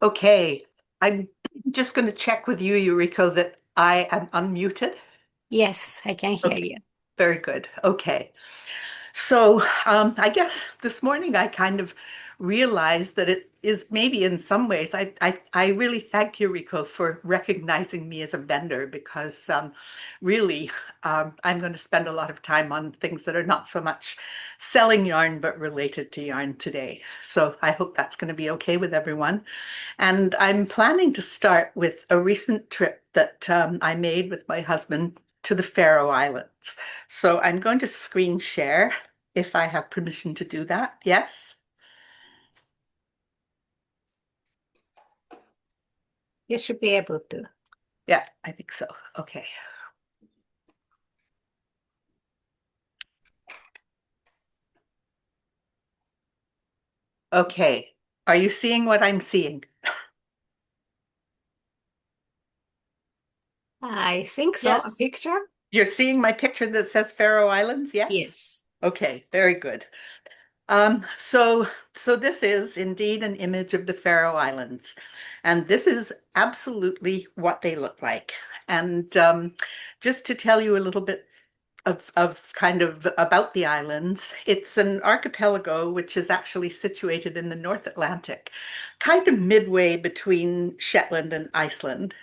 Okay, I'm just going to check with you, Eureka, that I am unmuted. Yes, I can hear Okay, you. very good. Okay. So, I guess this morning I kind of realized that it is maybe in some ways, I really thank Eureka for recognizing me as a vendor because really I'm going to spend a lot of time on things that are not so much selling yarn but related to yarn today. So I hope that's going to be okay with everyone. And I'm planning to start with a recent trip that I made with my husband to the Faroe Islands. So I'm going to screen share if I have permission to do that. Yes? You should be able to. Yeah, I think so. Okay. Okay. Are you seeing what I'm seeing? I think so. A Yes. picture? You're seeing my picture that says Faroe Islands? Yes? Yes. Okay, very good. So this is indeed an image of the Faroe Islands, and this is absolutely what they look like. And just to tell you a little bit of kind of about the islands, it's an archipelago which is actually situated in the North Atlantic, kind of midway between Shetland and Iceland.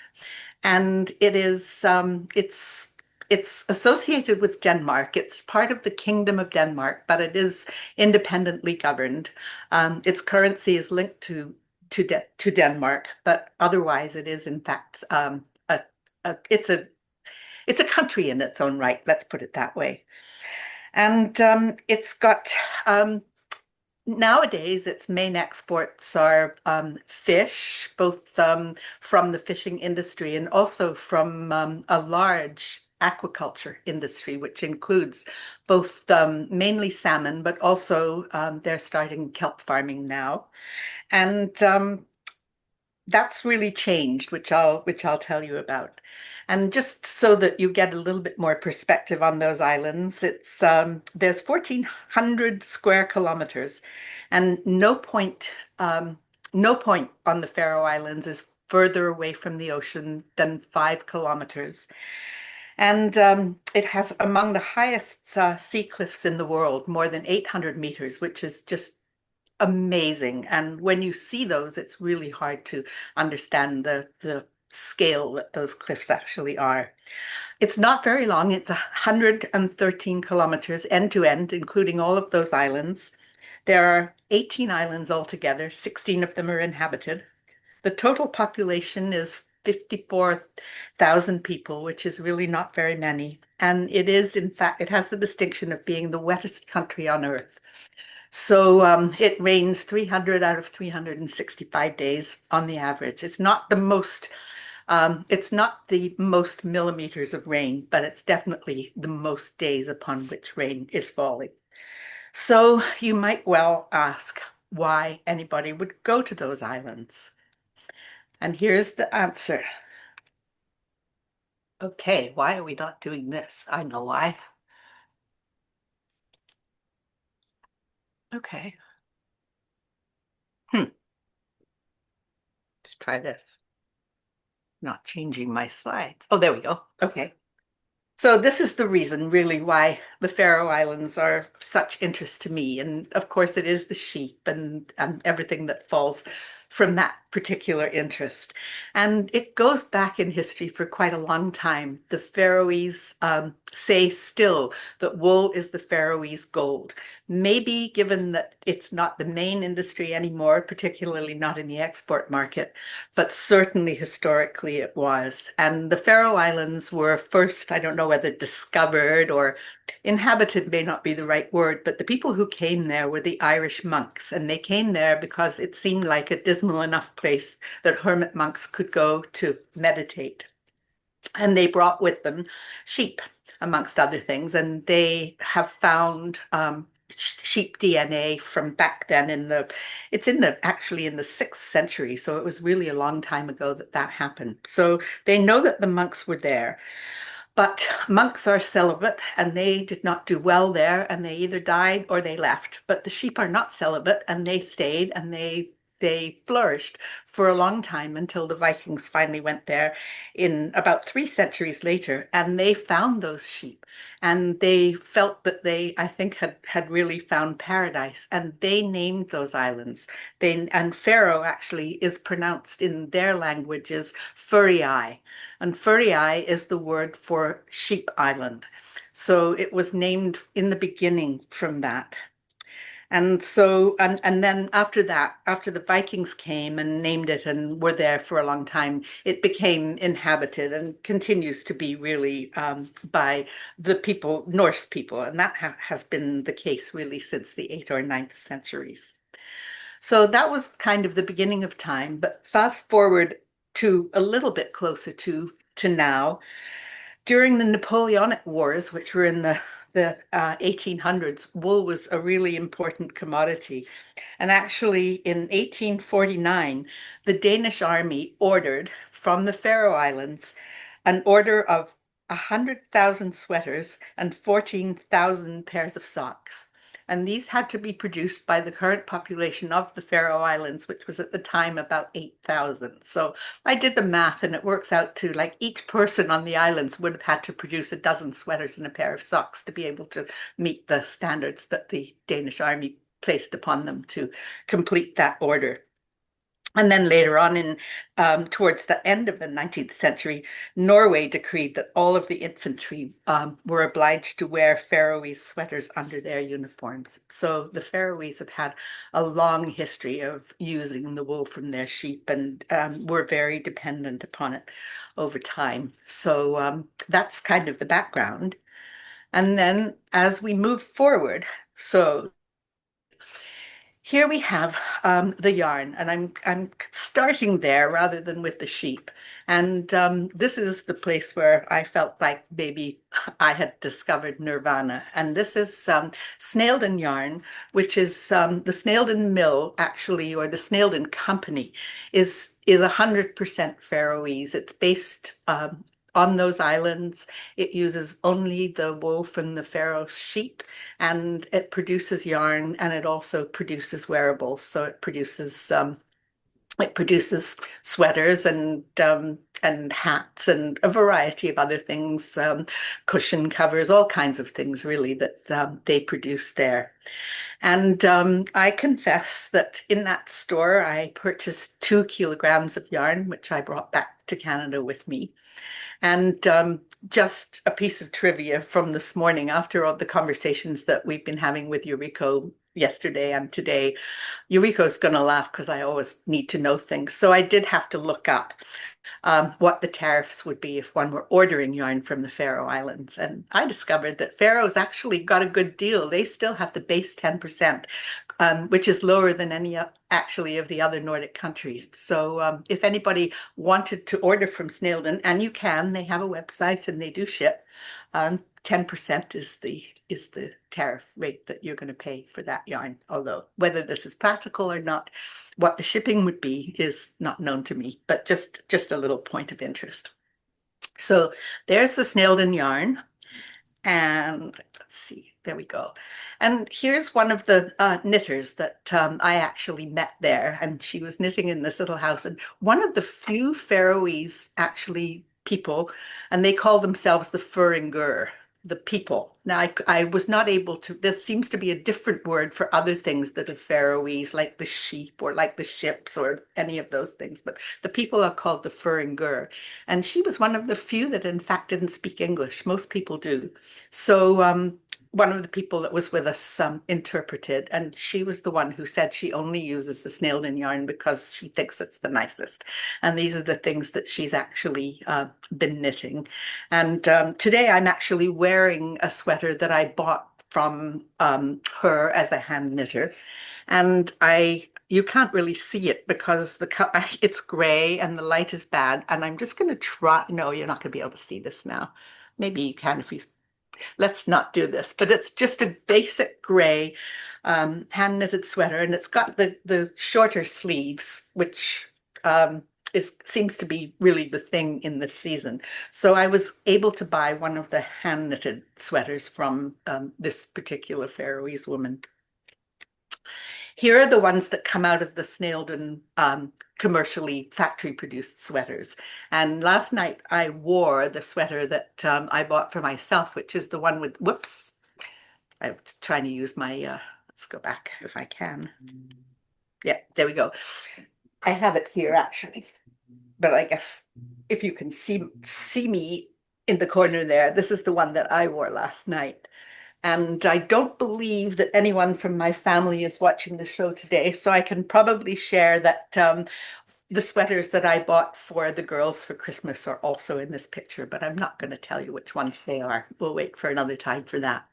And it's associated with Denmark. It's part of the Kingdom of Denmark, but it is independently governed. Its currency is linked to Denmark, but otherwise it is in fact a it's a country in its own right. Let's put it that way. And it's got nowadays, its main exports are fish, both from the fishing industry and also from a large aquaculture industry, which includes both mainly salmon, but also they're starting kelp farming now. And that's really changed, which I'll tell you about. And just so that you get a little bit more perspective on those islands, it's there's 1,400 square kilometers, and no point on the Faroe Islands is further away from the ocean than 5 kilometers. And it has among the highest sea cliffs in the world, more than 800 meters, which is just amazing. And when you see those, it's really hard to understand the scale that those cliffs actually are. It's not very long. It's 113 kilometers end to end, including all of those islands. There are 18 islands altogether. 16 of them are inhabited. The total population is 54,000 people, which is really not very many. And it is, in fact, it has the distinction of being the wettest country on earth. So it rains 300 out of 365 days on the average. It's not the most millimeters of rain, but it's definitely the most days upon which rain is falling. So you might well ask why anybody would go to those islands. And here's the answer. Okay, why are we not doing this? I know why. Okay. Hmm. Let's try this. Not changing my slides. Oh, there we go. Okay. So this is the reason really why the Faroe Islands are such interest to me. And of course it is the sheep and everything that falls from that particular interest. And it goes back in history for quite a long time. The Faroese say still that wool is the Faroese gold. Maybe given that it's not the main industry anymore, particularly not in the export market, but certainly historically it was. And the Faroe Islands were first, I don't know whether discovered or inhabited may not be the right word, but the people who came there were the Irish monks. And they came there because it seemed like a dismal enough place that hermit monks could go to meditate. And they brought with them sheep, amongst other things. And they have found sheep DNA from back then it's in the actually in the 6th century. So it was really a long time ago that that happened. So they know that the monks were there. But monks are celibate and they did not do well there and they either died or they left. But the sheep are not celibate and they stayed and they they flourished for a long time until the Vikings finally went there in about 3 centuries later, and they found those sheep, and they felt that they, I think, had really found paradise, and they named those islands. And Faroe actually is pronounced in their language as Furiai, and Furiai is the word for sheep island. So it was named in the beginning from that. And so, and then after that, after the Vikings came and named it and were there for a long time, it became inhabited and continues to be really by the people, Norse people. And that has been the case really since the 8th or 9th centuries. So that was kind of the beginning of time. But fast forward to a little bit closer to now, during the Napoleonic Wars, which were in the 1800s, wool was a really important commodity. And actually, in 1849, the Danish army ordered from the Faroe Islands an order of 100,000 sweaters and 14,000 pairs of socks. And these had to be produced by the current population of the Faroe Islands, which was at the time about 8,000. So I did the math, and it works out to like each person on the islands would have had to produce a dozen sweaters and a pair of socks to be able to meet the standards that the Danish army placed upon them to complete that order. And then later on, towards the end of the 19th century, Norway decreed that all of the infantry were obliged to wear Faroese sweaters under their uniforms. So the Faroese have had a long history of using the wool from their sheep, and were very dependent upon it over time. So that's kind of the background. And then as we move forward, so here we have the yarn, and I'm starting there rather than with the sheep. And this is the place where I felt like maybe I had discovered nirvana. And this is Snaildon yarn, which is the Snaildon mill, actually, or the Snaildon company, is 100% Faroese. It's based on those islands. It uses only the wool from the Faroe sheep, and it produces yarn, and it also produces wearables. So it produces sweaters and hats and a variety of other things, cushion covers, all kinds of things really that they produce there. And I confess that in that store, I purchased 2 kilograms of yarn, which I brought back to Canada with me. And just a piece of trivia from this morning, after all the conversations that we've been having with Eureka yesterday and today, Eureka's going to laugh because I always need to know things. So I did have to look up what the tariffs would be if one were ordering yarn from the Faroe Islands. And I discovered that Faroe's actually got a good deal. They still have the base 10%, which is lower than any actually of the other Nordic countries. So if anybody wanted to order from Snaildon, and you can, they have a website and they do ship, 10% is the tariff rate that you're going to pay for that yarn. Although whether this is practical or not, what the shipping would be is not known to me, but just a little point of interest. So there's the Snaildon yarn. And let's see, there we go. And here's one of the knitters that I actually met there, and she was knitting in this little house. And one of the few Faroese actually people, and they call themselves the Furingur, the people. Now, I was not able to, this seems to be a different word for other things that are Faroese, like the sheep or like the ships or any of those things. But the people are called the Furingur. And she was one of the few that, in fact, didn't speak English. Most people do. So one of the people that was with us interpreted, and she was the one who said she only uses the Snaildon yarn because she thinks it's the nicest. And these are the things that she's actually been knitting. And today I'm actually wearing a sweater that I bought from her as a hand knitter. And you can't really see it because it's gray and the light is bad. And I'm just going to try. No, you're not going to be able to see this now. Maybe you can if you, let's not do this, but it's just a basic gray hand knitted sweater, and it's got the shorter sleeves, which seems to be really the thing in this season. So I was able to buy one of the hand knitted sweaters from this particular Faroese woman. Here are the ones that come out of the Snaildon commercially factory-produced sweaters. And last night I wore the sweater that I bought for myself, which is the one with, whoops, I'm trying to use my, let's go back if I can. Yeah, there we go. I have it here actually, but I guess if you can see me in the corner there, this is the one that I wore last night. And I don't believe that anyone from my family is watching the show today, so I can probably share that the sweaters that I bought for the girls for Christmas are also in this picture, but I'm not going to tell you which ones they are. We'll wait for another time for that.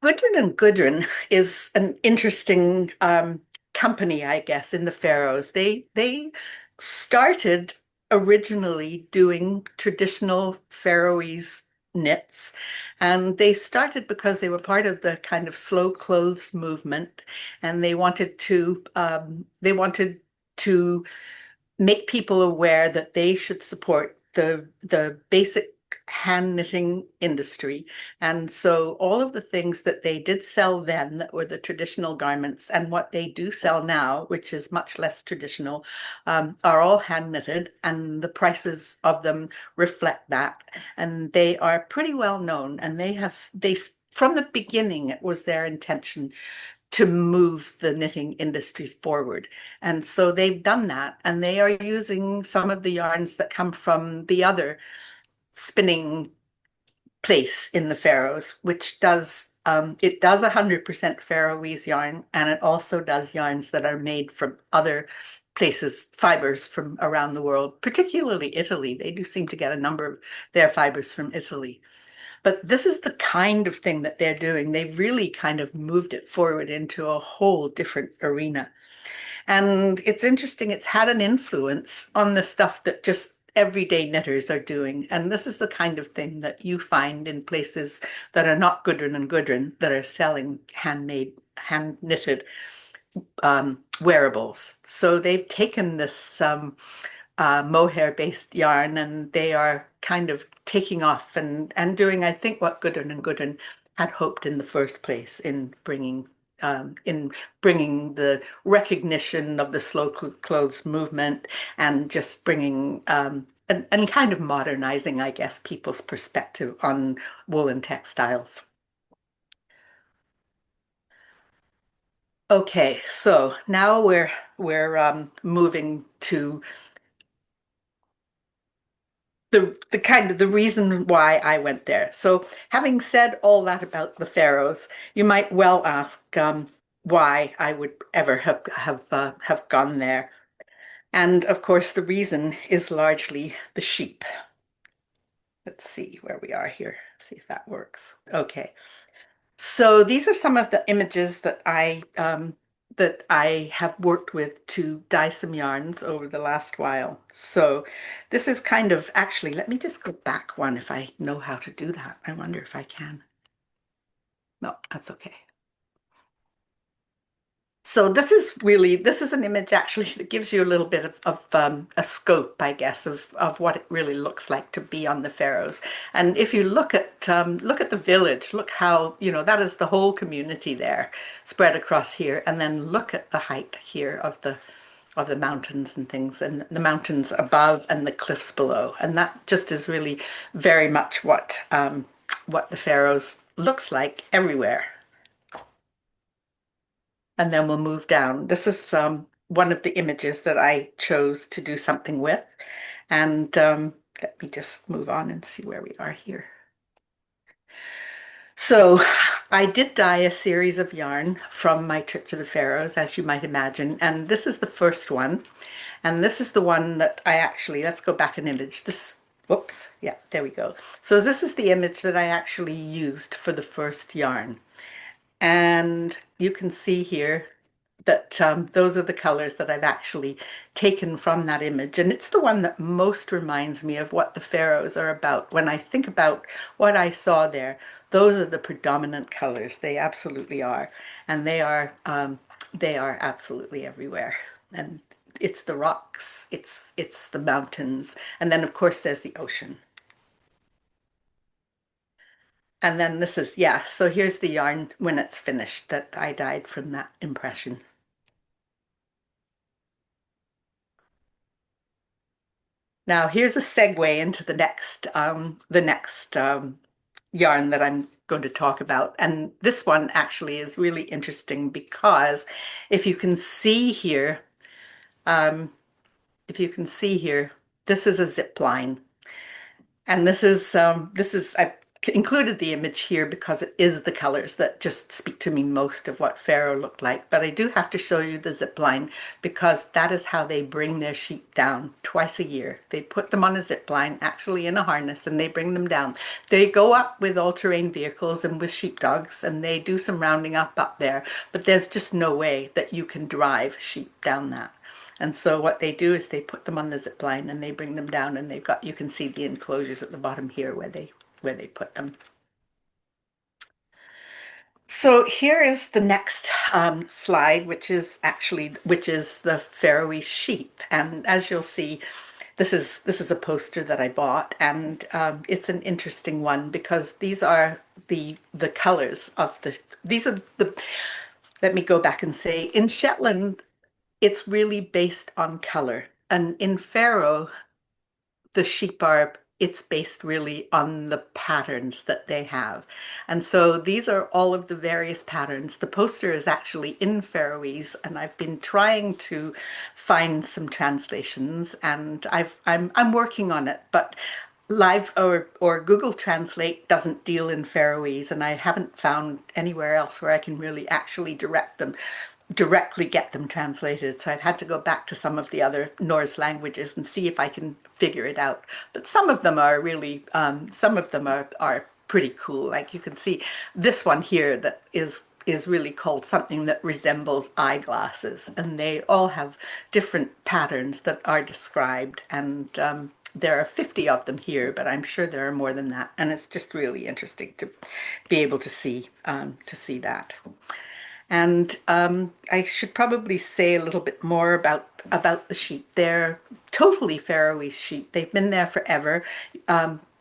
Gudrun and Gudrun is an interesting company, I guess, in the Faroes. They started originally doing traditional Faroese knits, and they started because they were part of the kind of slow clothes movement, and they wanted to make people aware that they should support the basic hand knitting industry. And so all of the things that they did sell then that were the traditional garments and what they do sell now, which is much less traditional, are all hand knitted, and the prices of them reflect that. And they are pretty well known, and they from the beginning, it was their intention to move the knitting industry forward. And so they've done that, and they are using some of the yarns that come from the other spinning place in the Faroes, which does it does 100% Faroese yarn, and it also does yarns that are made from other places, fibers from around the world, particularly Italy. They do seem to get a number of their fibers from Italy. But this is the kind of thing that they're doing. They've really kind of moved it forward into a whole different arena. And it's interesting, it's had an influence on the stuff that just everyday knitters are doing. And this is the kind of thing that you find in places that are not Gudrun and Gudrun that are selling handmade, hand knitted wearables. So they've taken this mohair based yarn, and they are kind of taking off and doing, I think, what Gudrun and Gudrun had hoped in the first place in bringing the recognition of the slow clothes movement, and just bringing and kind of modernizing, I guess, people's perspective on woolen textiles. Okay, so now we're moving to the kind of the reason why I went there. So having said all that about the Faroes, you might well ask why I would ever have gone there. And of course, the reason is largely the sheep. Let's see where we are here. See if that works. Okay. So these are some of the images that I have worked with to dye some yarns over the last while. So this is kind of actually, let me just go back one if I know how to do that. I wonder if I can. No, that's okay. So this is an image actually that gives you a little bit of a scope, I guess, of what it really looks like to be on the Faroes. And if you look at the village, look how, that is the whole community there spread across here. And then look at the height here of the mountains and things, and the mountains above and the cliffs below. And that just is really very much what the Faroes looks like everywhere. And then we'll move down. This is one of the images that I chose to do something with. And let me just move on and see where we are here. So I did dye a series of yarn from my trip to the Faroes, as you might imagine. And this is the first one. And this is the one that I actually, let's go back an image. Whoops, yeah, there we go. So this is the image that I actually used for the first yarn. And you can see here that those are the colors that I've actually taken from that image. And it's the one that most reminds me of what the Faroes are about. When I think about what I saw there, those are the predominant colors. They absolutely are. And they are absolutely everywhere. And it's the rocks, it's the mountains, and then of course there's the ocean. And then this is, yeah, so here's the yarn when it's finished that I dyed from that impression. Now here's a segue into the next yarn that I'm going to talk about. And this one actually is really interesting because if you can see here, um, if you can see here, this is a zip line. And this is I've included the image here because it is the colors that just speak to me most of what Pharaoh looked like. But I do have to show you the zip line because that is how they bring their sheep down twice a year. They put them on a zip line, actually in a harness, and they bring them down. They go up with all-terrain vehicles and with sheepdogs, and they do some rounding up there. But there's just no way that you can drive sheep down that. And so what they do is they put them on the zip line and they bring them down and they've got, you can see the enclosures at the bottom here where they put them. So here is the next slide, which is the Faroese sheep. And as you'll see, this is a poster that I bought, and it's an interesting one because these are the colors of the these are the. Let me go back and say in Shetland, it's really based on color. And in Faroe, the sheep are, it's based really on the patterns that they have. And so these are all of the various patterns. The poster is actually in Faroese, and I've been trying to find some translations, and I'm working on it, but Live or Google Translate doesn't deal in Faroese, and I haven't found anywhere else where I can really actually directly get them translated. So I've had to go back to some of the other Norse languages and see if I can figure it out. But some of them are really, some of them are pretty cool. Like you can see this one here that is really called something that resembles eyeglasses, and they all have different patterns that are described. And there are 50 of them here, but I'm sure there are more than that. And it's just really interesting to be able to see that. And I should probably say a little bit more about the sheep. They're totally Faroese sheep. They've been there forever.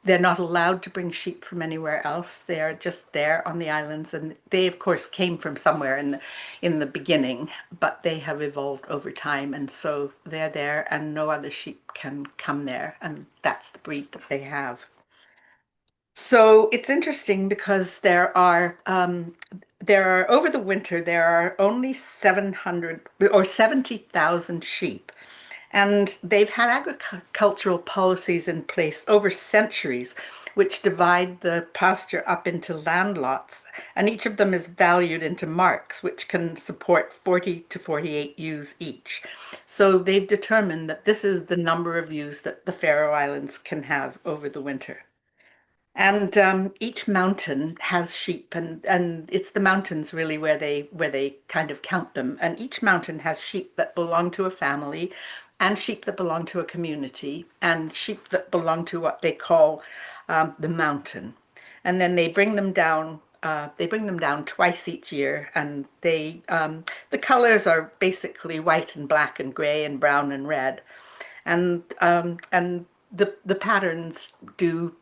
They're not allowed to bring sheep from anywhere else. They are just there on the islands, and they, of course, came from somewhere in the beginning, but they have evolved over time, and so they're there, and no other sheep can come there, and that's the breed that they have. So it's interesting because there are over the winter there are only 700 or 70,000 sheep, and they've had agricultural policies in place over centuries which divide the pasture up into land lots, and each of them is valued into marks which can support 40 to 48 ewes each. So they've determined that this is the number of ewes that the Faroe Islands can have over the winter. And each mountain has sheep, and it's the mountains really where they kind of count them. And each mountain has sheep that belong to a family, and sheep that belong to a community, and sheep that belong to what they call the mountain. And then they bring them down. They bring them down twice each year, and the colors are basically white and black and gray and brown and red, and the patterns do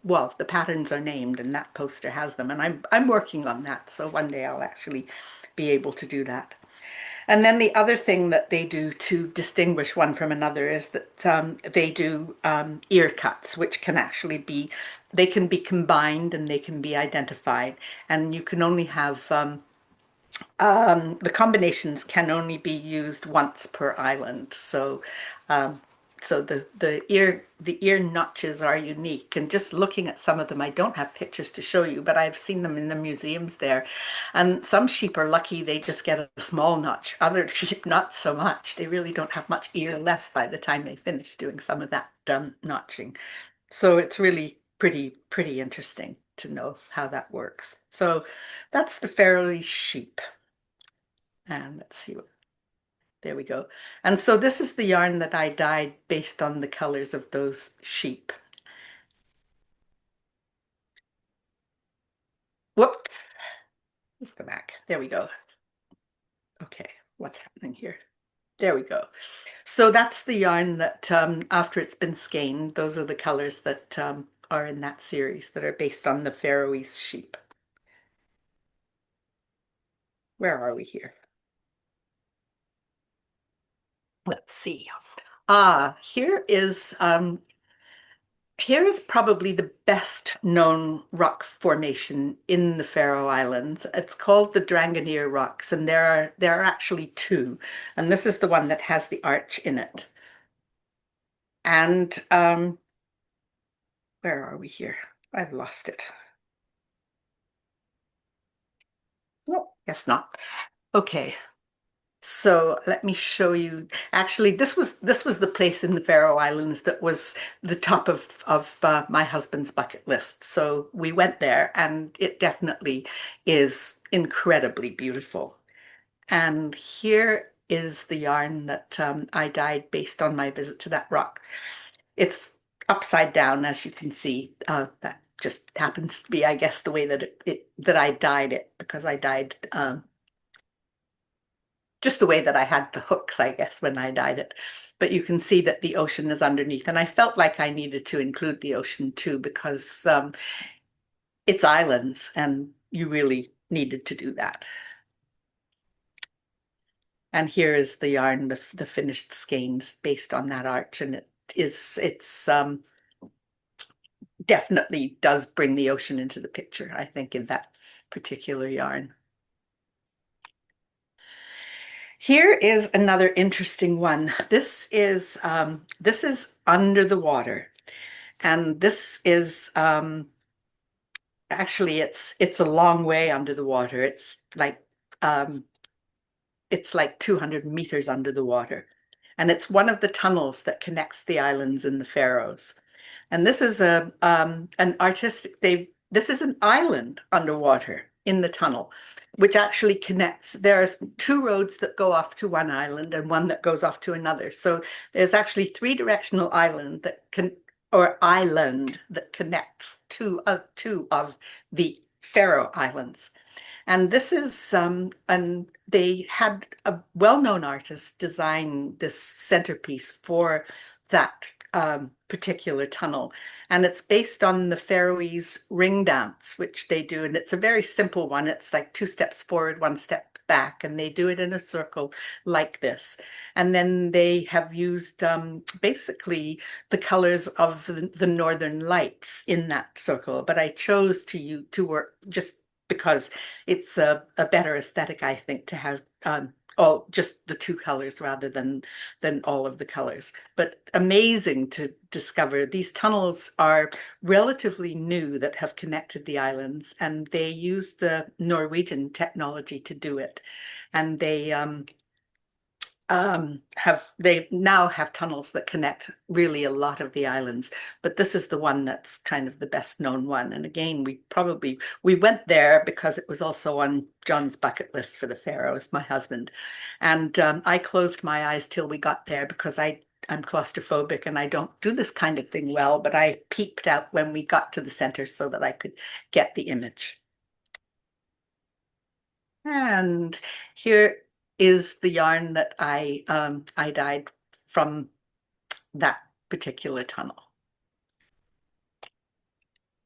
well, the patterns are named, and that poster has them, and I'm working on that, so one day I'll actually be able to do that. And then the other thing that they do to distinguish one from another is that they do ear cuts, which can actually be, they can be combined and they can be identified, and you can only have the combinations can only be used once per island. So, so the ear notches are unique. And just looking at some of them, I don't have pictures to show you, but I've seen them in the museums there. And some sheep are lucky; they just get a small notch. Other sheep, not so much. They really don't have much ear left by the time they finish doing some of that notching. So it's really pretty interesting to know how that works. So that's the Faroese sheep. And let's see what, there we go. And so this is the yarn that I dyed based on the colors of those sheep. Whoop, let's go back. There we go. Okay, what's happening here? There we go. So that's the yarn that after it's been skeined, those are the colors that are in that series that are based on the Faroese sheep. Where are we here? Let's see. Here is probably the best known rock formation in the Faroe Islands. It's called the Dranganir Rocks, and there are actually two, and this is the one that has the arch in it. And where are we here? I've lost it. No, guess not. Okay. So let me show you. Actually, this was the place in the Faroe Islands that was the top of my husband's bucket list. So we went there, and it definitely is incredibly beautiful. And here is the yarn that I dyed based on my visit to that rock. It's upside down, as you can see. That just happens to be, I guess, the way that that I dyed it, because I dyed just the way that I had the hooks, I guess, when I dyed it. But you can see that the ocean is underneath. And I felt like I needed to include the ocean too, because it's islands and you really needed to do that. And here is the yarn, the finished skeins based on that arch. And it's definitely does bring the ocean into the picture, I think, in that particular yarn. Here is another interesting one. This is under the water, and this is actually it's a long way under the water. It's like 200 meters under the water, and it's one of the tunnels that connects the islands in the Faroes. And this is an artistic, this is an island underwater in the tunnel, which actually connects. There are two roads that go off to one island and one that goes off to another. So there's actually three directional island that connects two of the Faroe Islands. And this is, and they had a well-known artist design this centerpiece for that particular tunnel. And it's based on the Faroese ring dance, which they do. And it's a very simple one. It's like 2 steps forward, 1 step back, and they do it in a circle like this. And then they have used basically the colors of the Northern Lights in that circle. But I chose to work just because it's a better aesthetic, I think, to have all just the 2 colors rather than all of the colors. But amazing to discover. These tunnels are relatively new that have connected the islands, and they use the Norwegian technology to do it. And they now have tunnels that connect really a lot of the islands, but this is the one that's kind of the best known one. And again, we went there because it was also on John's bucket list for the Faroes, my husband. And I closed my eyes till we got there because I'm claustrophobic and I don't do this kind of thing well, but I peeked out when we got to the center so that I could get the image. And here is the yarn that I dyed from that particular tunnel.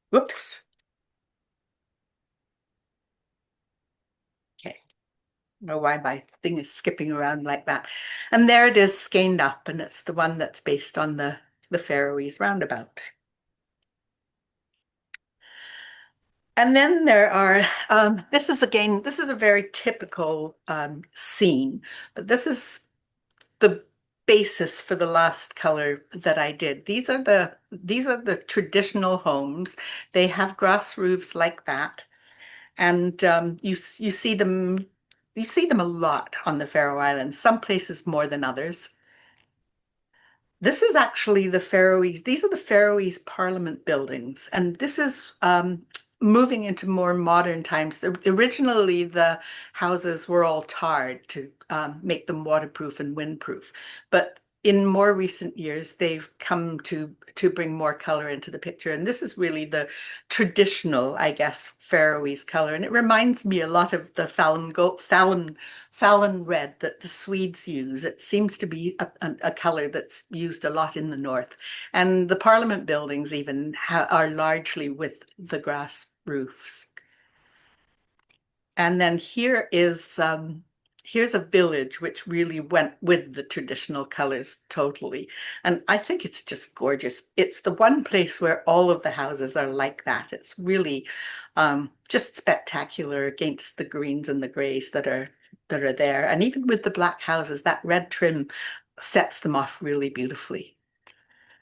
Whoops. Okay. I don't know why my thing is skipping around like that. And there it is skeined up, and it's the one that's based on the Faroese roundabout. And then there are, this is a very typical scene, but this is the basis for the last color that I did. These are the traditional homes. They have grass roofs like that, and you see them a lot on the Faroe Islands. Some places more than others. This is actually the Faroese. These are the Faroese Parliament buildings, and this is moving into more modern times. Originally, the houses were all tarred to make them waterproof and windproof, but in more recent years, they've come to bring more color into the picture. And this is really the traditional, I guess, Faroese color. And it reminds me a lot of the Fallon red that the Swedes use. It seems to be a color that's used a lot in the north. And the Parliament buildings even are largely with the grass roofs. And then here's a village which really went with the traditional colors totally. And I think it's just gorgeous. It's the one place where all of the houses are like that. It's really just spectacular against the greens and the grays that are there. And even with the black houses, that red trim sets them off really beautifully.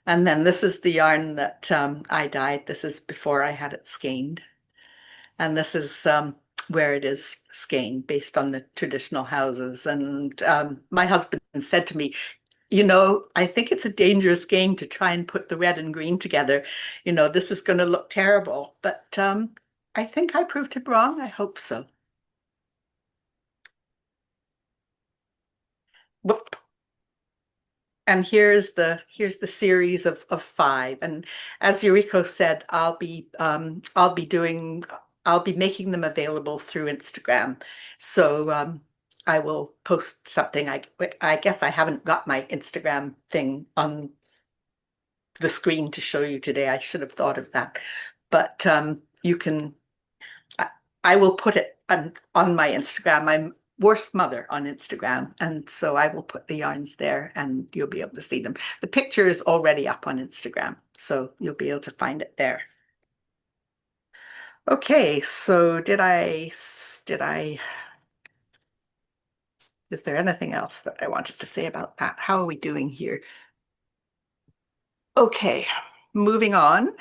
And then this is the yarn that I dyed. This is before I had it skeined. And this is where it is skeined based on the traditional houses. And my husband said to me, I think it's a dangerous game to try and put the red and green together. This is going to look terrible. But I think I proved him wrong. I hope so. Whoop. And here's the series of five. And as Yuriko said, I'll be making them available through Instagram. So I will post something. I guess I haven't got my Instagram thing on the screen to show you today. I should have thought of that. But you can I will put it on my Instagram. I'm Worst Mother on Instagram. And so I will put the yarns there and you'll be able to see them. The picture is already up on Instagram, so you'll be able to find it there. Okay, so is there anything else that I wanted to say about that? How are we doing here? Okay, moving on.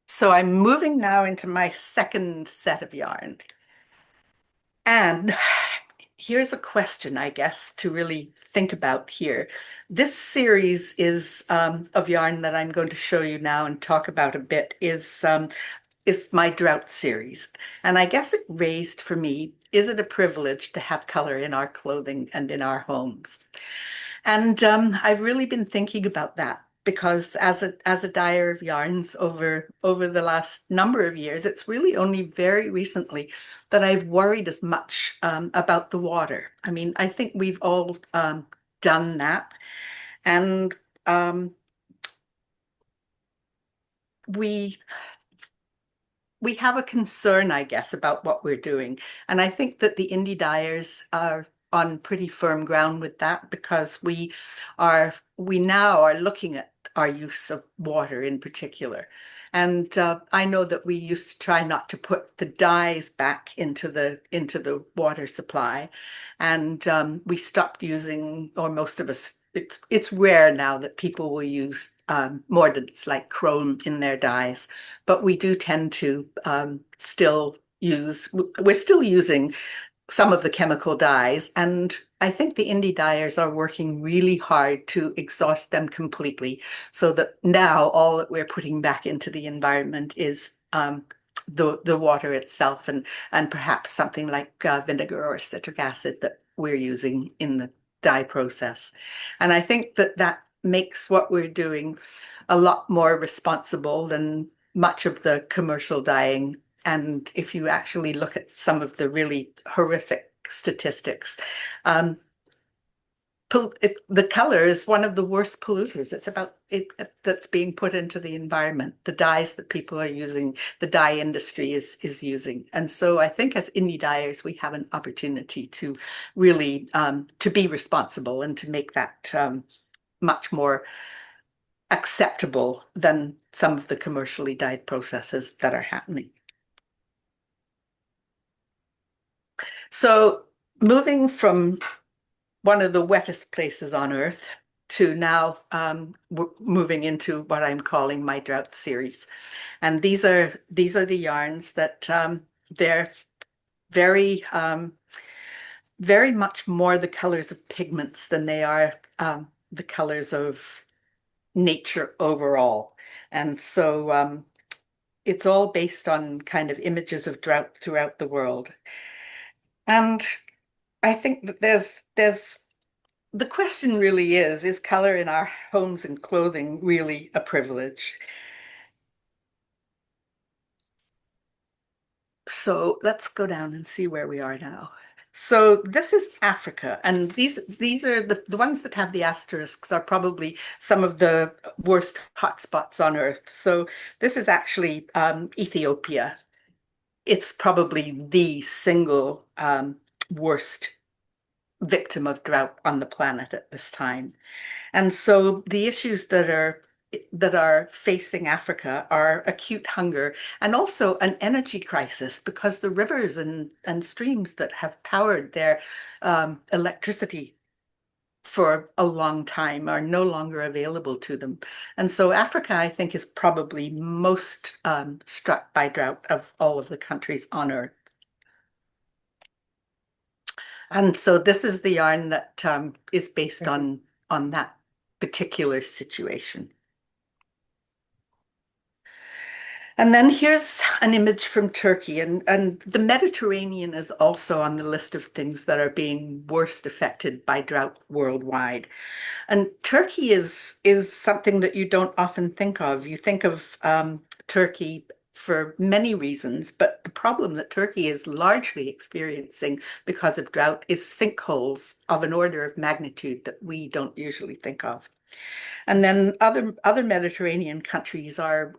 So I'm moving now into my second set of yarn. And here's a question, I guess, to really think about here. This series of yarn that I'm going to show you now and talk about a bit is my drought series. And I guess it raised for me, is it a privilege to have color in our clothing and in our homes? And I've really been thinking about that because as a dyer of yarns over the last number of years, it's really only very recently that I've worried as much about the water. I mean, I think we've all done that, and we we have a concern, I guess, about what we're doing. And I think that the indie dyers are on pretty firm ground with that because we now are looking at our use of water in particular. And I know that we used to try not to put the dyes back into the water supply, and we stopped using, or most of us. It's rare now that people will use mordants like chrome in their dyes, but we do tend to we're still using some of the chemical dyes. And I think the indie dyers are working really hard to exhaust them completely so that now all that we're putting back into the environment is the water itself and perhaps something like vinegar or citric acid that we're using in the dye process. And I think that makes what we're doing a lot more responsible than much of the commercial dyeing. And if you actually look at some of the really horrific statistics, the color is one of the worst polluters. It's about it that's being put into the environment, the dyes that people are using, the dye industry is using. And so I think as indie dyers, we have an opportunity to really to be responsible and to make that much more acceptable than some of the commercially dyed processes that are happening. So moving from one of the wettest places on earth to now moving into what I'm calling my drought series. And these are the yarns that they're very very much more the colors of pigments than they are the colors of nature overall. And so it's all based on kind of images of drought throughout the world. And I think that there's the question really is color in our homes and clothing really a privilege? So let's go down and see where we are now. So this is Africa, and these are the ones that have the asterisks are probably some of the worst hotspots on Earth. So this is actually Ethiopia. It's probably the single worst victim of drought on the planet at this time. And so the issues that are facing Africa are acute hunger and also an energy crisis because the rivers and streams that have powered their electricity for a long time are no longer available to them. And so Africa, I think, is probably most struck by drought of all of the countries on Earth. And so this is the yarn that is based on that particular situation. And then here's an image from Turkey, and the Mediterranean is also on the list of things that are being worst affected by drought worldwide. And Turkey is something that you don't often think of. You think of Turkey for many reasons, but the problem that Turkey is largely experiencing because of drought is sinkholes of an order of magnitude that we don't usually think of. And then other Mediterranean countries are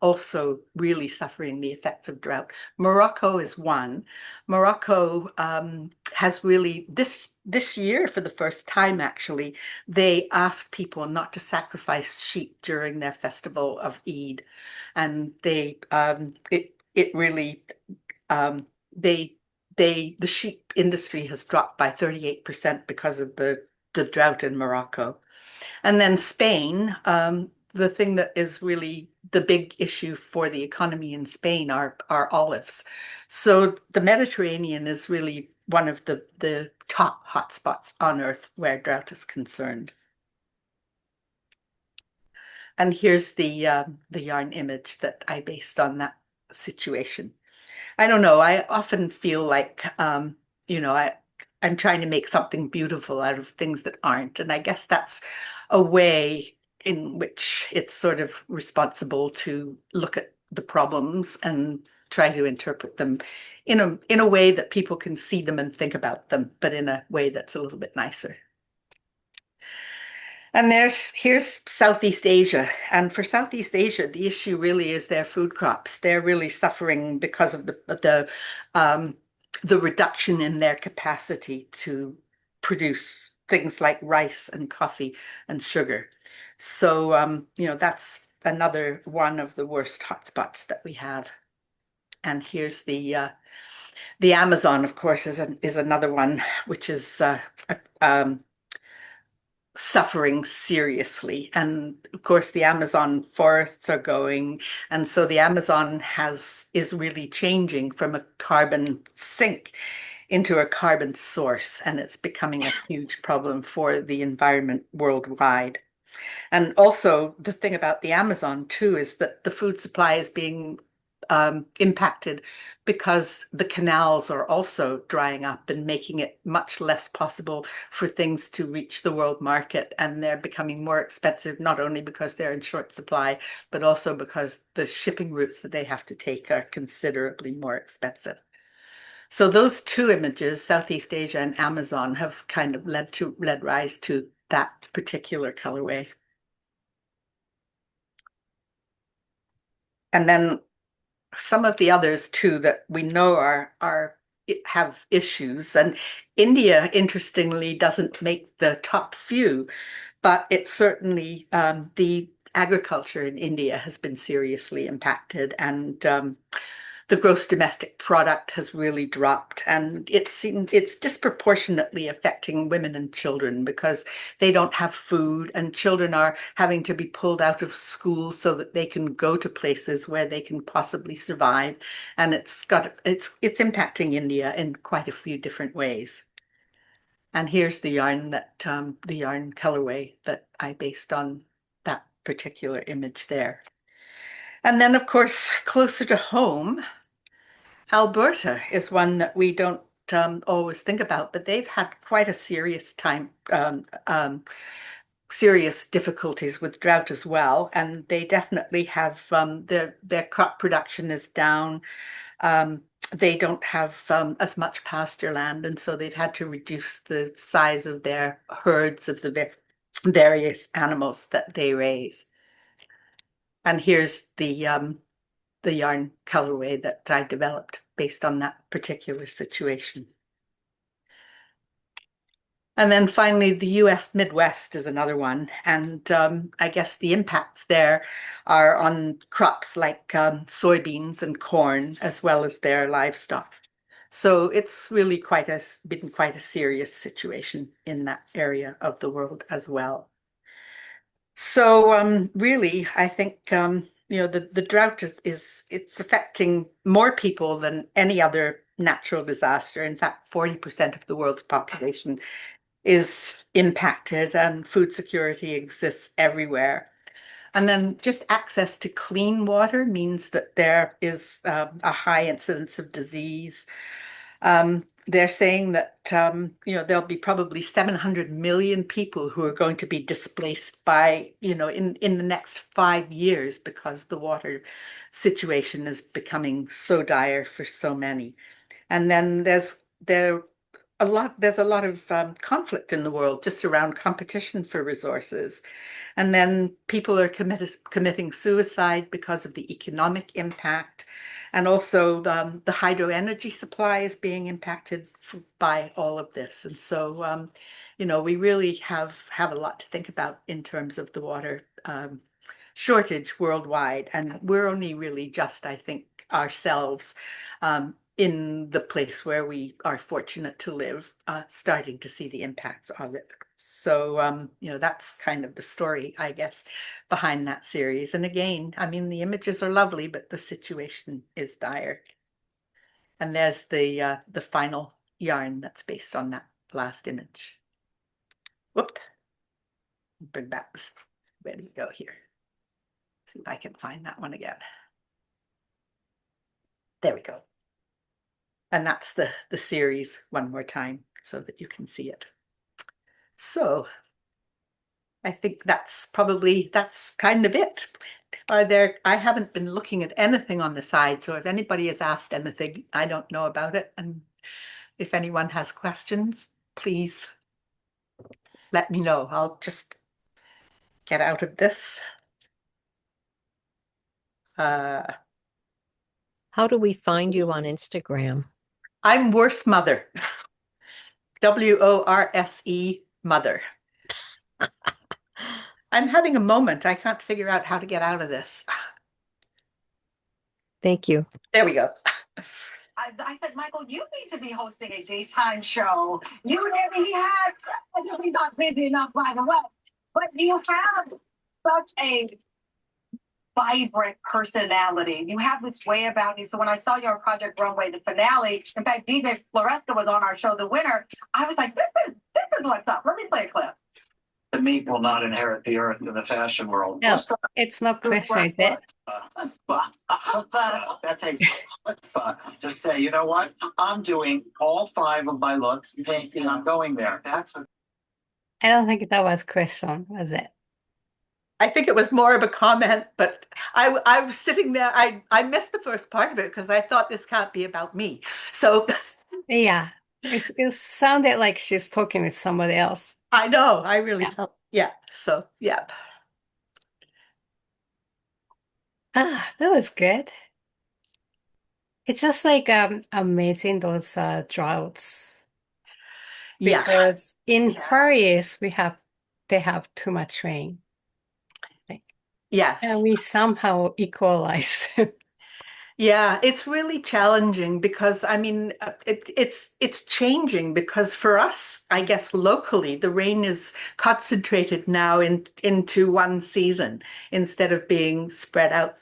also really suffering the effects of drought. Morocco is one. Morocco has really this year, for the first time, actually, they asked people not to sacrifice sheep during their festival of Eid, and it really they the sheep industry has dropped by 38% because of the drought in Morocco. And then Spain, the thing that is really the big issue for the economy in Spain are olives. So the Mediterranean is really one of the top hotspots on Earth where drought is concerned. And here's the yarn image that I based on that situation. I don't know. I often feel like, I'm trying to make something beautiful out of things that aren't. And I guess that's a way in which it's sort of responsible to look at the problems and try to interpret them in a way that people can see them and think about them, but in a way that's a little bit nicer. And here's Southeast Asia. And for Southeast Asia, the issue really is their food crops. They're really suffering because of the reduction in their capacity to produce things like rice and coffee and sugar. So that's another one of the worst hotspots that we have. And here's the Amazon, of course, is another one, which is um, suffering seriously. And of course, the Amazon forests are going, and so the Amazon is really changing from a carbon sink into a carbon source, and it's becoming a huge problem for the environment worldwide. And also, the thing about the Amazon too is that the food supply is being impacted because the canals are also drying up and making it much less possible for things to reach the world market. And they're becoming more expensive, not only because they're in short supply, but also because the shipping routes that they have to take are considerably more expensive. So those two images, Southeast Asia and Amazon, have kind of led rise to that particular colorway. And then some of the others too that we know are have issues. And India, interestingly, doesn't make the top few, but it's certainly the agriculture in India has been seriously impacted, and the gross domestic product has really dropped, and it's disproportionately affecting women and children because they don't have food, and children are having to be pulled out of school so that they can go to places where they can possibly survive. And it's impacting India in quite a few different ways. And here's the yarn colorway that I based on that particular image there. And then, of course, closer to home, Alberta is one that we don't always think about, but they've had quite a serious time, serious difficulties with drought as well, and they definitely have their crop production is down. They don't have as much pasture land, and so they've had to reduce the size of their herds of the various animals that they raise. And here's the yarn colorway that I developed based on that particular situation. And then finally, the US Midwest is another one. And I guess the impacts there are on crops like soybeans and corn, as well as their livestock. So it's really been quite a serious situation in that area of the world as well. So really, I think the drought is it's affecting more people than any other natural disaster. In fact, 40% of the world's population is impacted, and food security exists everywhere. And then just access to clean water means that there is a high incidence of disease. They're saying that there'll be probably 700 million people who are going to be displaced by in the next 5 years because the water situation is becoming so dire for so many. And then there's a lot of conflict in the world just around competition for resources. And then people are committing suicide because of the economic impact. And also the hydro energy supply is being impacted by all of this. And so, we really have a lot to think about in terms of the water shortage worldwide. And we're only really just, I think, ourselves in the place where we are fortunate to live, starting to see the impacts of it. So, that's kind of the story, I guess, behind that series. And again, I mean, the images are lovely, but the situation is dire. And there's the final yarn that's based on that last image. Whoop. Bring back this. Where do we go here? See if I can find that one again. There we go. And that's the series one more time so that you can see it. So I think that's kind of it. I haven't been looking at anything on the side, so if anybody has asked anything, I don't know about it. And if anyone has questions, please let me know. I'll just get out of this. How do we find you on Instagram? I'm Worse Mother. WORSE Mother. I'm having a moment. I can't figure out how to get out of this. Thank you. There we go. I said, Michael, you need to be hosting a daytime show. He had, he's not busy enough, by the way, but you have such a vibrant personality. You have this way about you. So when I saw your Project Runway, the finale, in fact, DJ Floresca was on our show, The Winner. I was like, this is what's up. Let me play a clip. The meat will not inherit the earth in the fashion world. No, it's not question, is it? That takes to say, you know what? I'm doing all 5 of my looks, thinking I'm going there. That's what. I don't think that was question, was it? I think it was more of a comment, but I was sitting there. I missed the first part of it because I thought this can't be about me. So Yeah, it sounded like she's talking with somebody else. I know, I really Yeah. felt, yeah. So, yeah. Ah, that was good. It's just like amazing those droughts Yeah. because in Yeah. Far East they have too much rain. Yes. And we somehow equalize. Yeah, it's really challenging because I mean it's changing because for us, I guess locally, the rain is concentrated now into one season instead of being spread out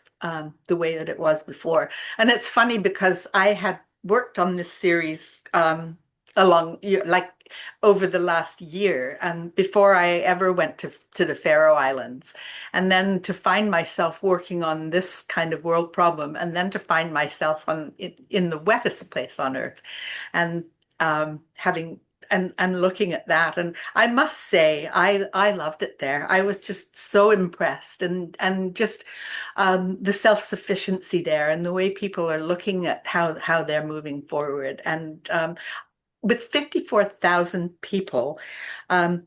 the way that it was before. And it's funny because I had worked on this series like over the last year and before I ever went to the Faroe Islands. And then to find myself working on this kind of world problem, and then to find myself in the wettest place on earth. And having and looking at that. And I must say, I loved it there. I was just so impressed, and just the self-sufficiency there, and the way people are looking at how they're moving forward. And with 54,000 people,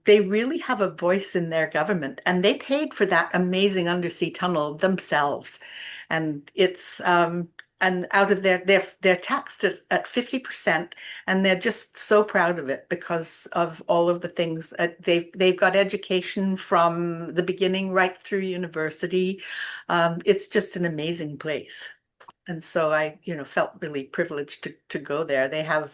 they really have a voice in their government, and they paid for that amazing undersea tunnel themselves. And it's and out of they're taxed at 50%, and they're just so proud of it because of all of the things they've got education from the beginning right through university. It's just an amazing place. And so I, felt really privileged to go there. They have,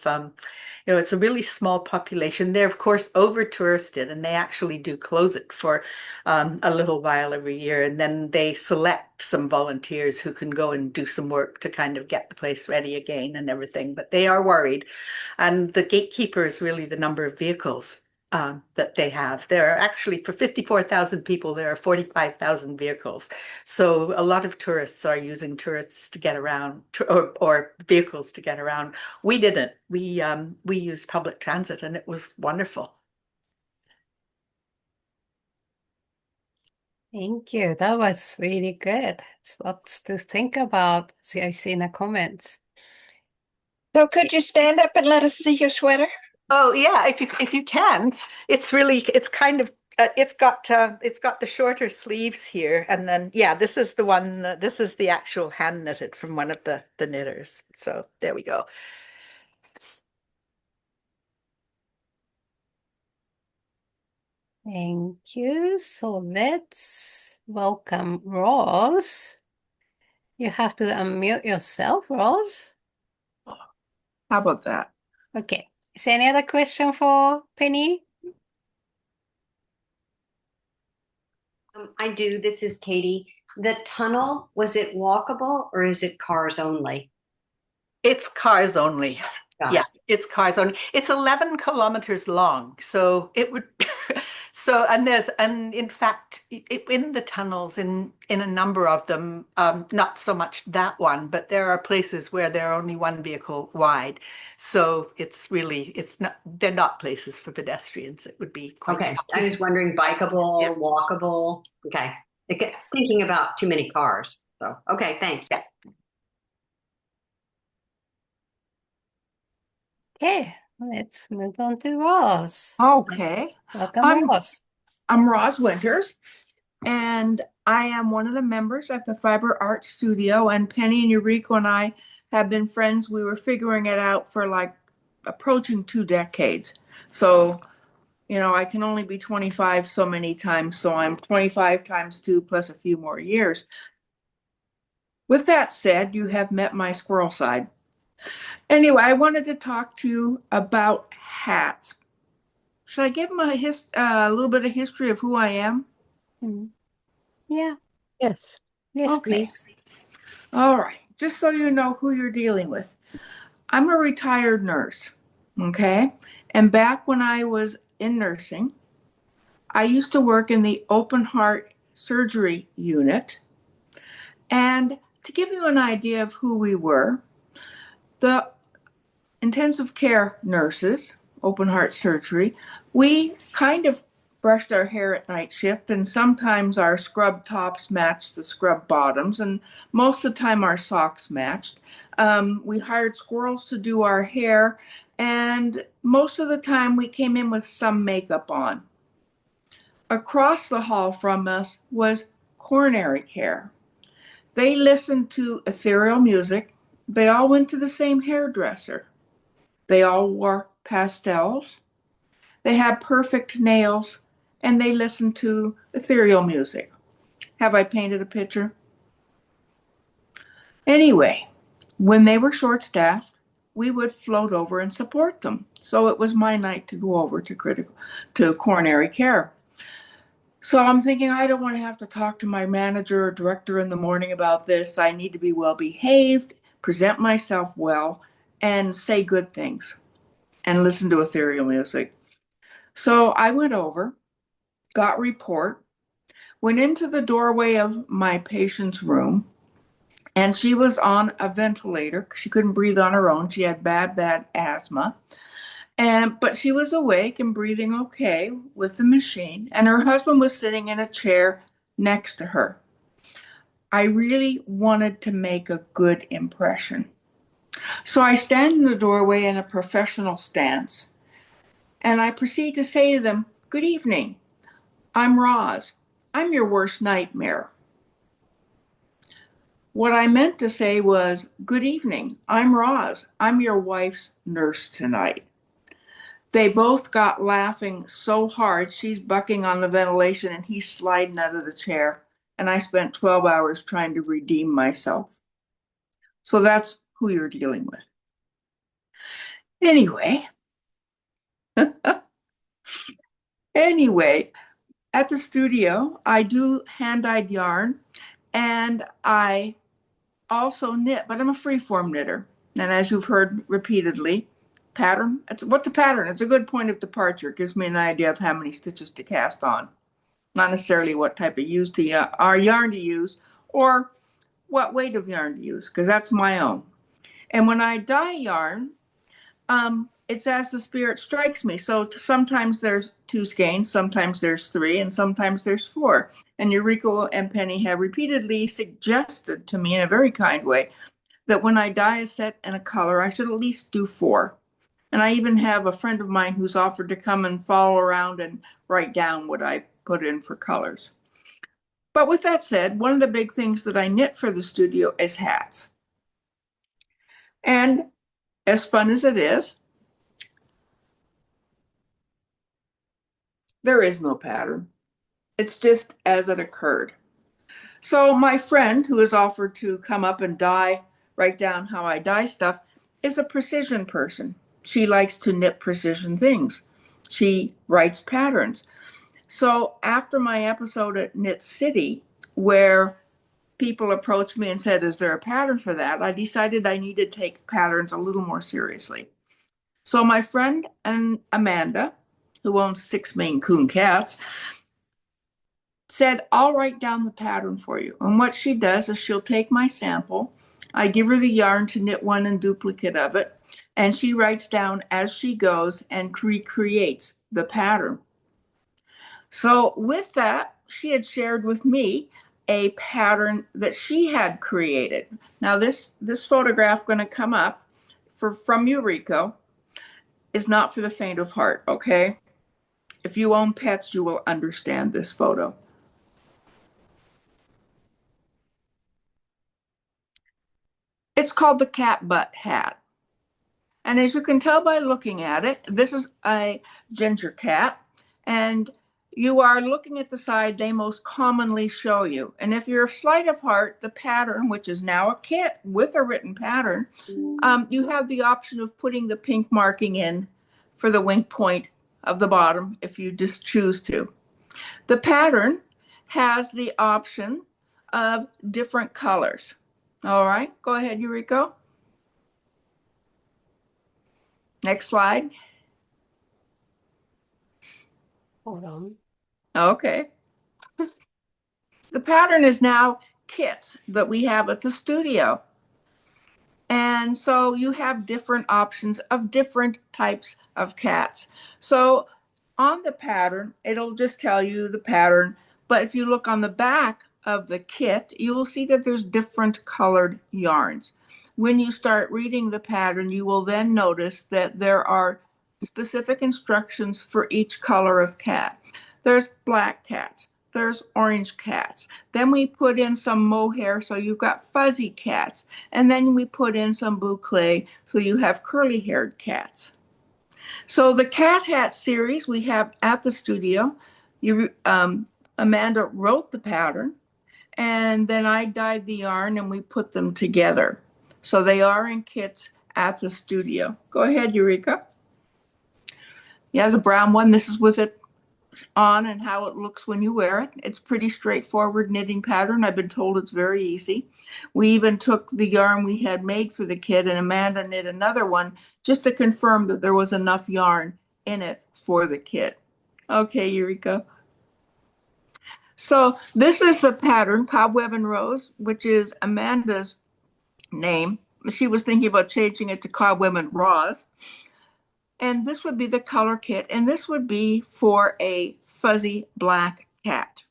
it's a really small population. They're, of course, over touristed, and they actually do close it for a little while every year. And then they select some volunteers who can go and do some work to kind of get the place ready again and everything. But they are worried. And the gatekeeper is really the number of vehicles that they have. There are actually, for 54,000 people, there are 45,000 vehicles. So a lot of tourists are using tourists to get around, or vehicles to get around. We didn't. We used public transit, and it was wonderful. Thank you. That was really good. It's lots to think about. See, I see in the comments. So could you stand up and let us see your sweater? Oh yeah, if you can. It's kind of it's got the shorter sleeves here, and then this is the one. This is the actual hand knitted from one of the knitters. So there we go. Thank you. So let's welcome Roz. You have to unmute yourself, Roz. How about that? Okay. Is there any other question for Penny? I do. This is Katie. The tunnel, was it walkable or is it cars only? It's cars only. Got Yeah, it. it's cars only. It's 11 kilometers long, so it would. And in fact, in the tunnels, in a number of them, not so much that one, but there are places where they're only one vehicle wide. So they're not places for pedestrians. It would be quite. Okay. I was wondering bikeable, Yeah. walkable. Okay. Thinking about too many cars. So, okay, thanks. Yeah. Okay, let's move on to Roz. Okay. Welcome, Roz. I'm Roz Winters, and I am one of the members of the Fibre Art Studio, and Penny and Eureka and I have been friends. We were figuring it out for like approaching 2 decades. So, I can only be 25 so many times, so I'm 25 times 2 plus a few more years. With that said, you have met my squirrel side. Anyway, I wanted to talk to you about hats. Should I give them a little bit of history of who I am? Yeah. Yes. Yes, Okay. please. All right. Just so you know who you're dealing with. I'm a retired nurse, okay? And back when I was in nursing, I used to work in the open heart surgery unit. And to give you an idea of who we were, the intensive care nurses, open heart surgery, we kind of brushed our hair at night shift, and sometimes our scrub tops matched the scrub bottoms, and most of the time our socks matched. We hired squirrels to do our hair, and most of the time we came in with some makeup on. Across the hall from us was coronary care. They listened to ethereal music. They all went to the same hairdresser. They all wore pastels. They had perfect nails, and they listened to ethereal music. Have I painted a picture? Anyway, when they were short-staffed, we would float over and support them. So it was my night to go over to coronary care. So I'm thinking, I don't want to have to talk to my manager or director in the morning about this. I need to be well behaved, present myself well, and say good things and listen to ethereal music. So I went over, got report, went into the doorway of my patient's room, And she was on a ventilator. She couldn't breathe on her own. She had bad asthma. But she was awake and breathing okay with the machine. And her husband was sitting in a chair next to her. I really wanted to make a good impression. So I stand in the doorway in a professional stance, and I proceed to say to them, "Good evening. I'm Roz. I'm your worst nightmare." What I meant to say was, "Good evening. I'm Roz. I'm your wife's nurse tonight." They both got laughing so hard, she's bucking on the ventilation and he's sliding out of the chair. And I spent 12 hours trying to redeem myself. So that's who you're dealing with. Anyway, at the studio, I do hand-dyed yarn and I also knit, but I'm a freeform knitter. And as you've heard repeatedly, pattern, what's a pattern? It's a good point of departure. It gives me an idea of how many stitches to cast on. Not necessarily what type of yarn to use or what weight of yarn to use, because that's my own. And when I dye yarn, it's as the spirit strikes me. So sometimes there's 2 skeins, sometimes there's 3, and sometimes there's 4. And Eureka and Penny have repeatedly suggested to me in a very kind way that when I dye a set and a color, I should at least do 4. And I even have a friend of mine who's offered to come and follow around and write down what I put in for colors. But with that said, one of the big things that I knit for the studio is hats. And as fun as it is, there is no pattern. It's just as it occurred. So my friend who has offered to come up and write down how I dye stuff, is a precision person. She likes to knit precision things. She writes patterns. So after my episode at Knit City, where people approached me and said, "Is there a pattern for that?" I decided I needed to take patterns a little more seriously. So my friend and Amanda, who owns 6 Maine Coon cats, said, "I'll write down the pattern for you." And what she does is she'll take my sample. I give her the yarn to knit one in duplicate of it, and she writes down as she goes and recreates the pattern. So with that, she had shared with me a pattern that she had created. Now this photograph going to come up from Eureka is not for the faint of heart, okay? If you own pets, you will understand this photo. It's called the cat butt hat. And as you can tell by looking at it, this is a ginger cat, and you are looking at the side they most commonly show you. And if you're sleight of heart, the pattern, which is now a kit with a written pattern, you have the option of putting the pink marking in for the wink point of the bottom if you just choose to. The pattern has the option of different colors. All right, go ahead, Eureka. Next slide. Hold on. Okay. The pattern is now kits that we have at the studio. And so you have different options of different types of cats. So on the pattern, it'll just tell you the pattern. But if you look on the back of the kit, you will see that there's different colored yarns. When you start reading the pattern, you will then notice that there are specific instructions for each color of cat. There's black cats, there's orange cats. Then we put in some mohair, so you've got fuzzy cats. And then we put in some boucle, so you have curly-haired cats. So the cat hat series we have at the studio, Amanda wrote the pattern, and then I dyed the yarn and we put them together. So they are in kits at the studio. Go ahead, Eureka. Yeah, the brown one, this is with it on and how it looks when you wear it. It's pretty straightforward knitting pattern. I've been told it's very easy. We even took the yarn we had made for the kit and Amanda knit another one just to confirm that there was enough yarn in it for the kit. Okay, Eureka. So this is the pattern, Cobweb and Rose, which is Amanda's name. She was thinking about changing it to Cobweb and Roz. And this would be the color kit. And this would be for a fuzzy black cat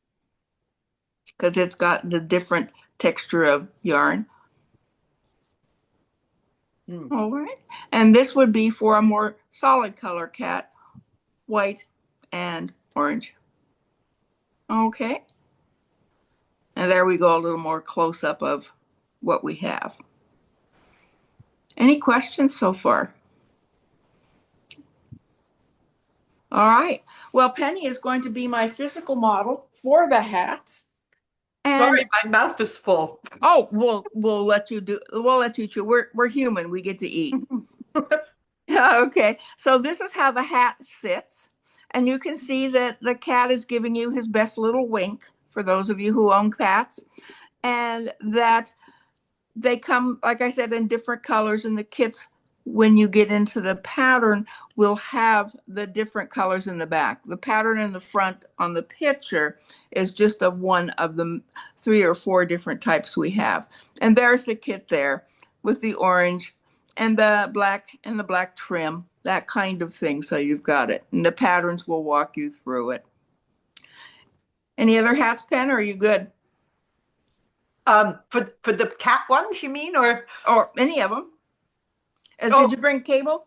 because it's got the different texture of yarn. All right. And this would be for a more solid color cat, white and orange. Okay. And there we go, a little more close up of what we have. Any questions so far? All right. Well, Penny is going to be my physical model for the hats. And Sorry, my mouth is full. oh, we'll let you chew. We're human. We get to eat. Okay. So this is how the hat sits. And you can see that the cat is giving you his best little wink for those of you who own cats. And that they come, like I said, in different colors, and the kits, when you get into the pattern, will have the different colors in the back. The pattern in the front on the picture is just of one of the 3 or 4 different types we have. And there's the kit there with the orange and the black trim, that kind of thing. So you've got it. And the patterns will walk you through it. Any other hats, Pen, or are you good? For the cat ones, you mean, or any of them? Oh. Did you bring cable?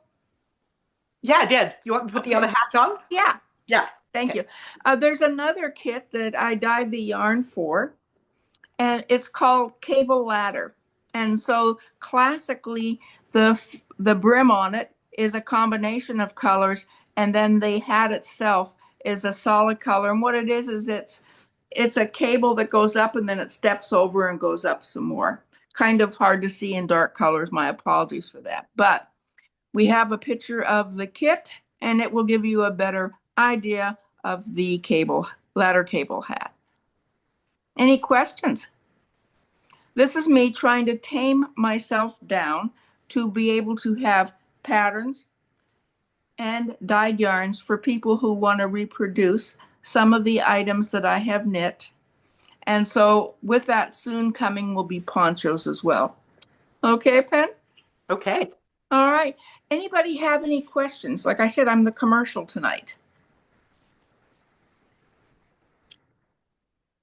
Yeah, I did. You want me to put the other hat on? Yeah. Yeah. Thank you. There's another kit that I dyed the yarn for, and it's called Cable Ladder. And so classically, the brim on it is a combination of colors, and then the hat itself is a solid color. And what it is it's a cable that goes up and then it steps over and goes up some more. Kind of hard to see in dark colors. My apologies for that. But we have a picture of the kit, and it will give you a better idea of the ladder cable hat. Any questions? This is me trying to tame myself down to be able to have patterns and dyed yarns for people who want to reproduce some of the items that I have knit. And so with that soon coming will be ponchos as well. Okay, Pen? Okay. All right. Anybody have any questions? Like I said, I'm the commercial tonight.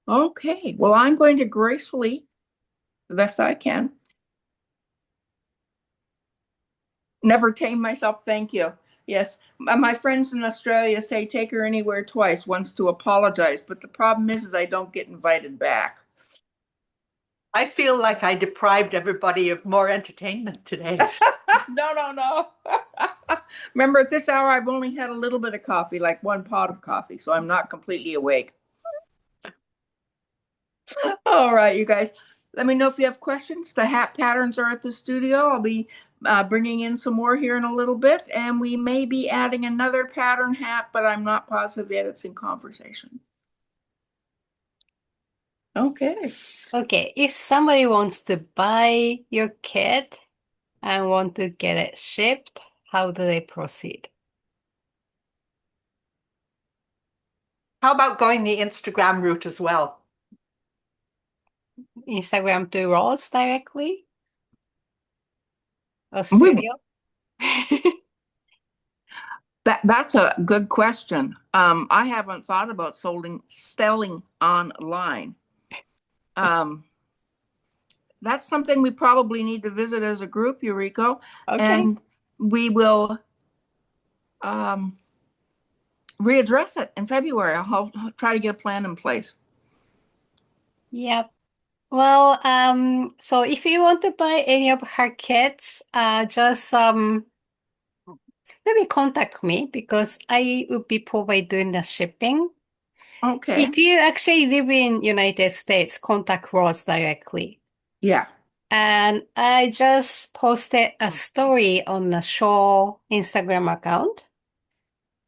Okay. Well, I'm going to gracefully, the best I can, never tame myself. Thank you. Yes. My friends in Australia say take her anywhere twice, once to apologize. But the problem is I don't get invited back. I feel like I deprived everybody of more entertainment today. No. Remember, at this hour, I've only had a little bit of coffee, like 1 pot of coffee, so I'm not completely awake. All right, you guys. Let me know if you have questions. The hat patterns are at the studio. I'll be bringing in some more here in a little bit, and we may be adding another pattern hat, but I'm not positive yet. It's in conversation. Okay. Okay, if somebody wants to buy your kit and want to get it shipped, how do they proceed? How about going the Instagram route as well? Instagram to Roz directly? Or studio? That's a good question. I haven't thought about selling online. That's something we probably need to visit as a group, Eureka. Okay. And we will readdress it in February. I'll try to get a plan in place. Yep. Well, so if you want to buy any of her kits, just maybe contact me because I will be providing the shipping. Okay. If you actually live in United States, contact Roz directly. Yeah. And I just posted a story on the show Instagram account,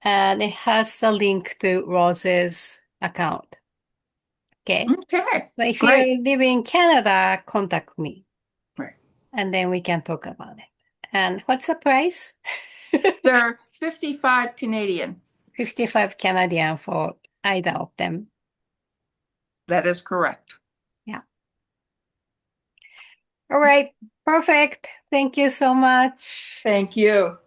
and it has the link to Roz's account. Okay. Okay. But if Great. you live in Canada, contact me. Right. And then we can talk about it. And what's the price? They're 55 Canadian. 55 Canadian for either of them. That is correct. Yeah. All right. Perfect. Thank you so much. Thank you.